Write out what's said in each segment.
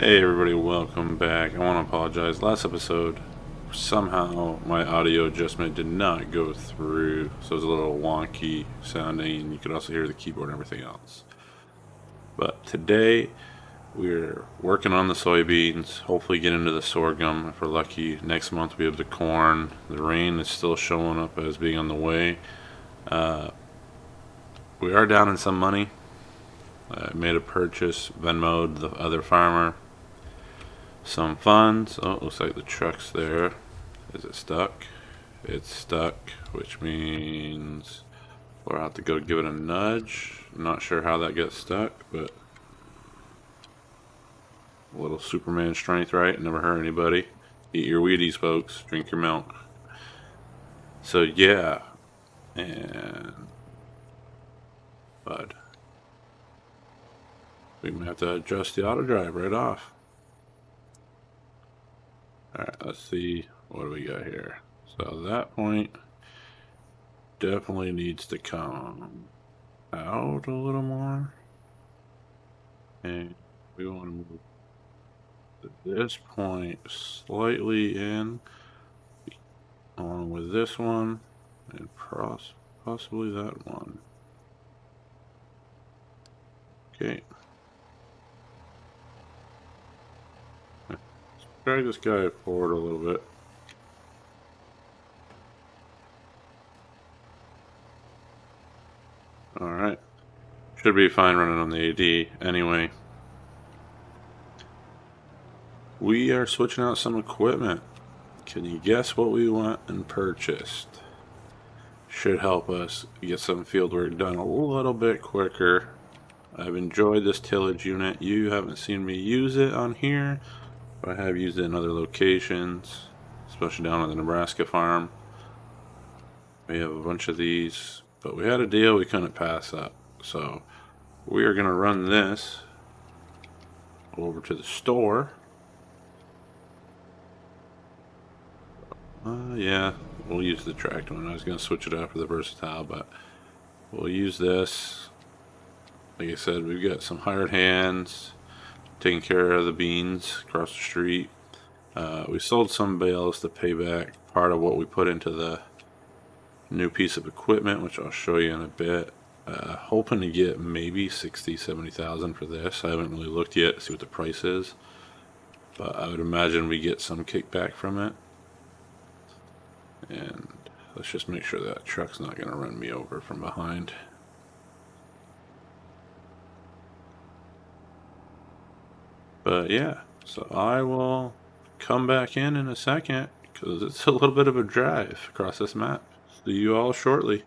Hey everybody, welcome back. I want to apologize. Last episode, somehow my audio adjustment did not go through, so it was a little wonky sounding, and you could also hear the keyboard and everything else. But today, we're working on the soybeans, hopefully get into the sorghum if we're lucky. Next month we'll be able to corn. The rain is still showing up as being on the way. We are down in some money. I made a purchase, Venmo'd the other farmer some funds. Oh, looks like the truck's there. Is it stuck? It's stuck, which means we'll have to go give it a nudge. I'm not sure how that gets stuck, but a little Superman strength, right? Never hurt anybody. Eat your Wheaties, folks. Drink your milk. So yeah, and but we might have to adjust the auto drive right off. Alright, let's see what do we got here. So that point definitely needs to come out a little more. And we want to move this point slightly in along with this one and possibly that one. Okay. Let's drag this guy forward a little bit. Alright. Should be fine running on the AD anyway. We are switching out some equipment. Can you guess what we went and purchased? Should help us get some field work done a little bit quicker. I've enjoyed this tillage unit. You haven't seen me use it on here, but I have used it in other locations, especially down at the Nebraska farm. We have a bunch of these, but we had a deal we couldn't pass up. So we are going to run this over to the store. Yeah, we'll use the tracked one. I was going to switch it out for the versatile, but we'll use this. Like I said, we've got some hired hands taking care of the beans across the street. We sold some bales to pay back part of what we put into the new piece of equipment, which I'll show you in a bit. Hoping to get maybe 60,000-70,000 for this. I haven't really looked yet to see what the price is, but I would imagine we get some kickback from it. And let's just make sure that truck's not going to run me over from behind. But yeah, so I will come back in a second because it's a little bit of a drive across this map. See you all shortly.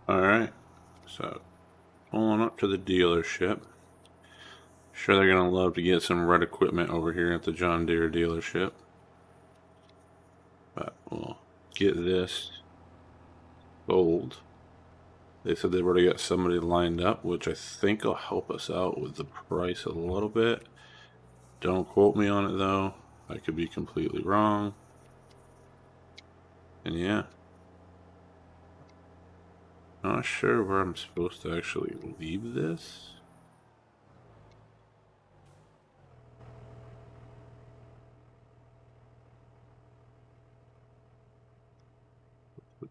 Alright, so pulling up to the dealership. Sure, they're going to love to get some red equipment over here at the John Deere dealership. But we'll get this sold. They said they've already got somebody lined up, which I think will help us out with the price a little bit. Don't quote me on it though. I could be completely wrong. And yeah. Not sure where I'm supposed to actually leave this.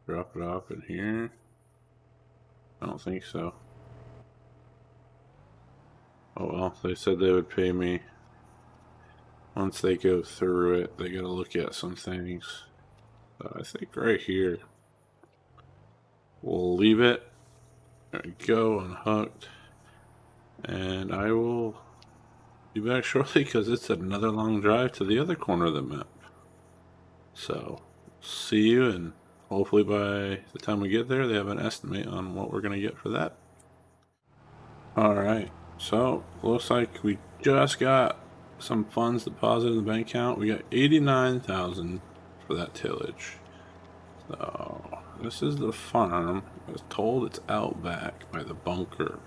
Drop it off in here. I don't think so. Oh well, they said they would pay me. Once they go through it, they gotta look at some things. I think right here. We'll leave it. There we go, unhooked. And I will be back shortly because it's another long drive to the other corner of the map. So, see you, and hopefully by the time we get there, they have an estimate on what we're going to get for that. Alright, so looks like we just got some funds deposited in the bank account. We got 89,000 for that tillage. So, this is the farm. I was told it's out back by the bunker.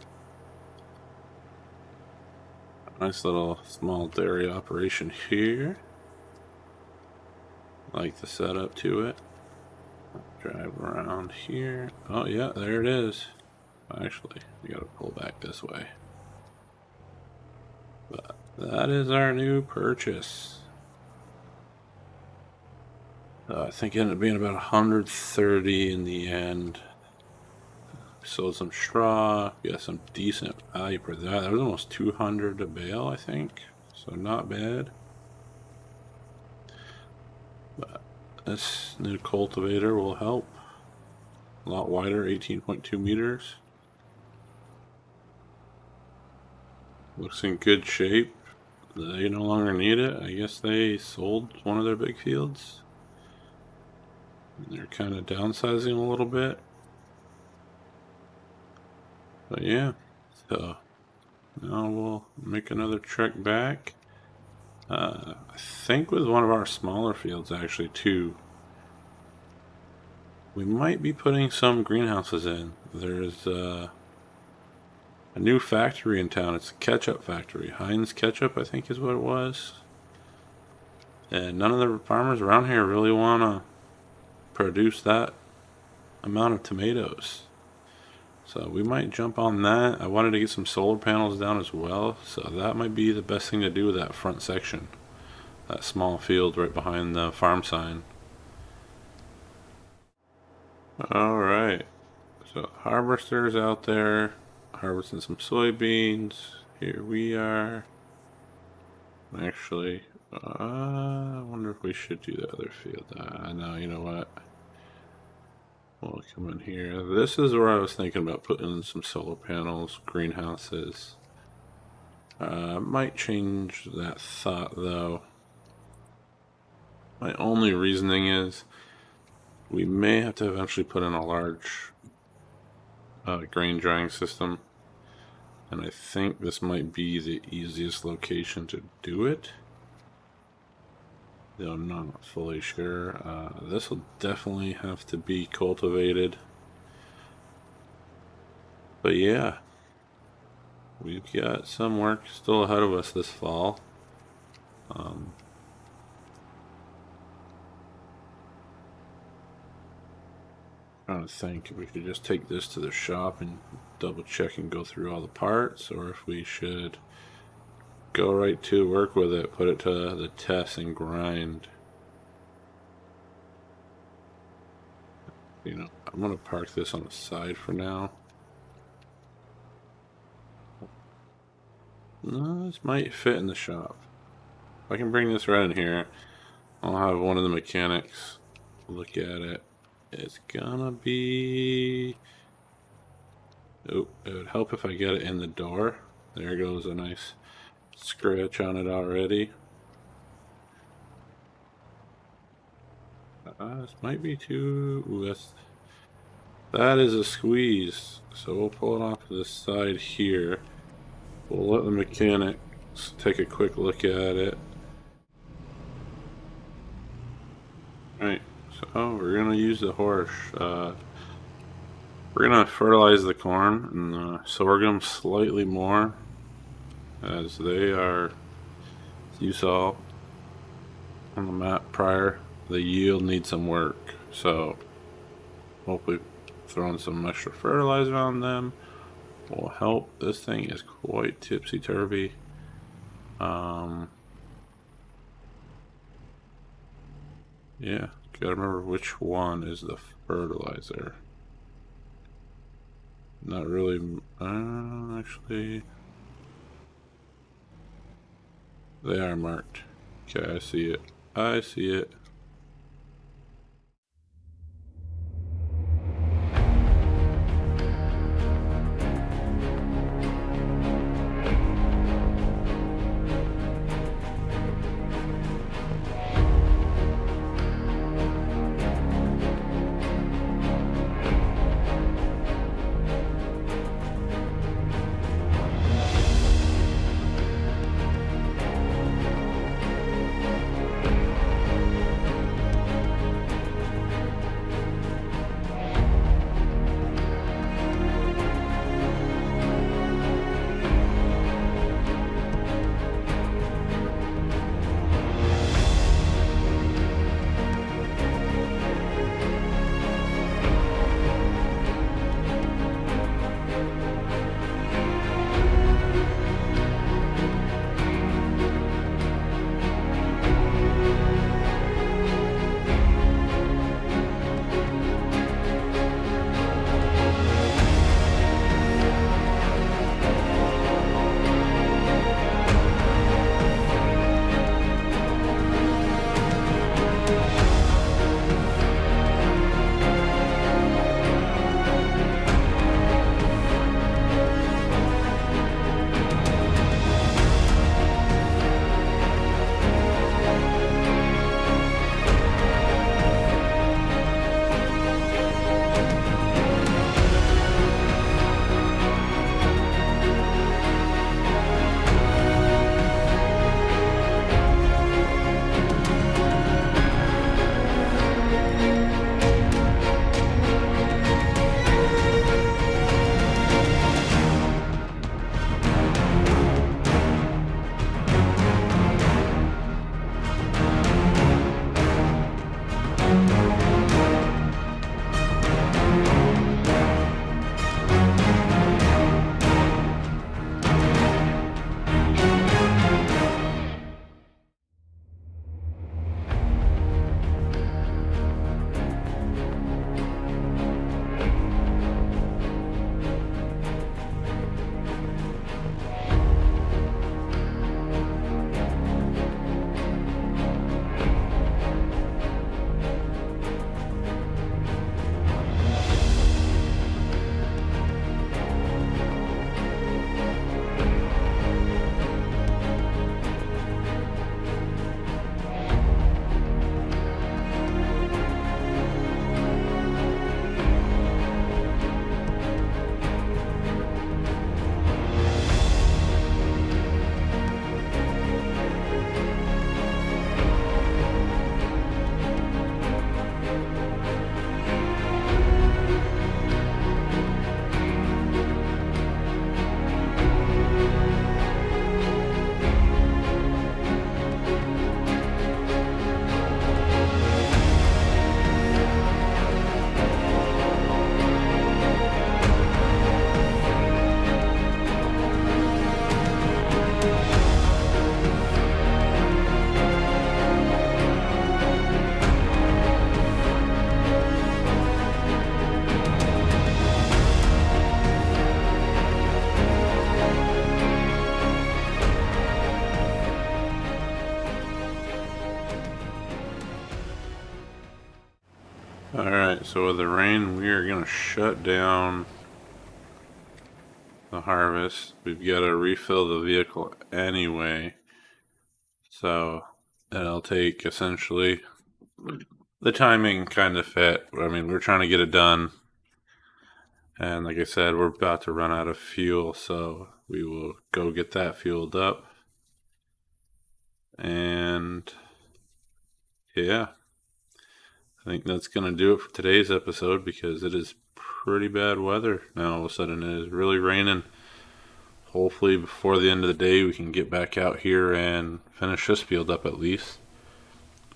Nice little small dairy operation here. Like the setup to it. Drive around here. Oh yeah, there it is. Actually, you gotta pull back this way. But that is our new purchase. I think it ended up being about 130 in the end. Sold some straw, got some decent value for that. That was almost 200 a bale, I think. So not bad. But this new cultivator will help. A lot wider, 18.2 meters. Looks in good shape. They no longer need it. I guess they sold one of their big fields. They're kind of downsizing a little bit. But yeah, so now we'll make another trek back. I think with one of our smaller fields actually too. We might be putting some greenhouses in. There's a new factory in town. It's a ketchup factory. Heinz Ketchup, I think is what it was. And none of the farmers around here really want to produce that amount of tomatoes. So we might jump on that. I wanted to get some solar panels down as well. So that might be the best thing to do with that front section. That small field right behind the farm sign. Alright. So harvester's out there. Harvesting some soybeans. Here we are. Actually, I wonder if we should do the other field. No, you know what? We'll come in here. This is where I was thinking about putting in some solar panels, greenhouses. Might change that thought though. My only reasoning is we may have to eventually put in a large grain drying system. And I think this might be the easiest location to do it. Though I'm not fully sure. This will definitely have to be cultivated. But yeah, we've got some work still ahead of us this fall. Trying to think if we could just take this to the shop and double check and go through all the parts, or if we should go right to work with it, put it to the test and grind. You know, I'm gonna park this on the side for now. No, this might fit in the shop. If I can bring this right in here, I'll have one of the mechanics look at it. It's gonna be... Oh, it would help if I get it in the door. There goes a nice scratch on it already. This might be too... Ooh, that is a squeeze. So we'll pull it off to the side here. We'll let the mechanics take a quick look at it. Alright, so we're going to use the horse. We're going to fertilize the corn and sorghum slightly more, as they are, as you saw on the map prior, the yield needs some work. So hopefully throwing some extra fertilizer on them will help. This thing is quite tipsy-turvy. Yeah, gotta remember which one is the fertilizer. Not really, actually, they are marked. Okay, I see it. I see it. So with the rain, we are going to shut down the harvest. We've got to refill the vehicle anyway. So it'll take essentially the timing kind of fit. I mean, we're trying to get it done. And like I said, we're about to run out of fuel. So we will go get that fueled up. And yeah, I think that's going to do it for today's episode because it is pretty bad weather now. All of a sudden, it is really raining. Hopefully, before the end of the day, we can get back out here and finish this field up at least.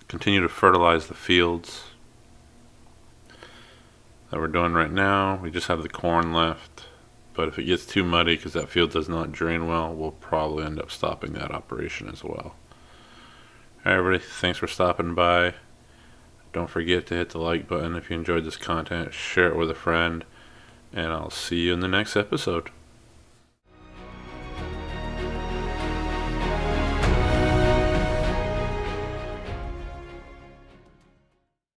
Continue to fertilize the fields that we're doing right now. We just have the corn left. But if it gets too muddy because that field does not drain well, we'll probably end up stopping that operation as well. All right, everybody, thanks for stopping by. Don't forget to hit the like button if you enjoyed this content. Share it with a friend. And I'll see you in the next episode.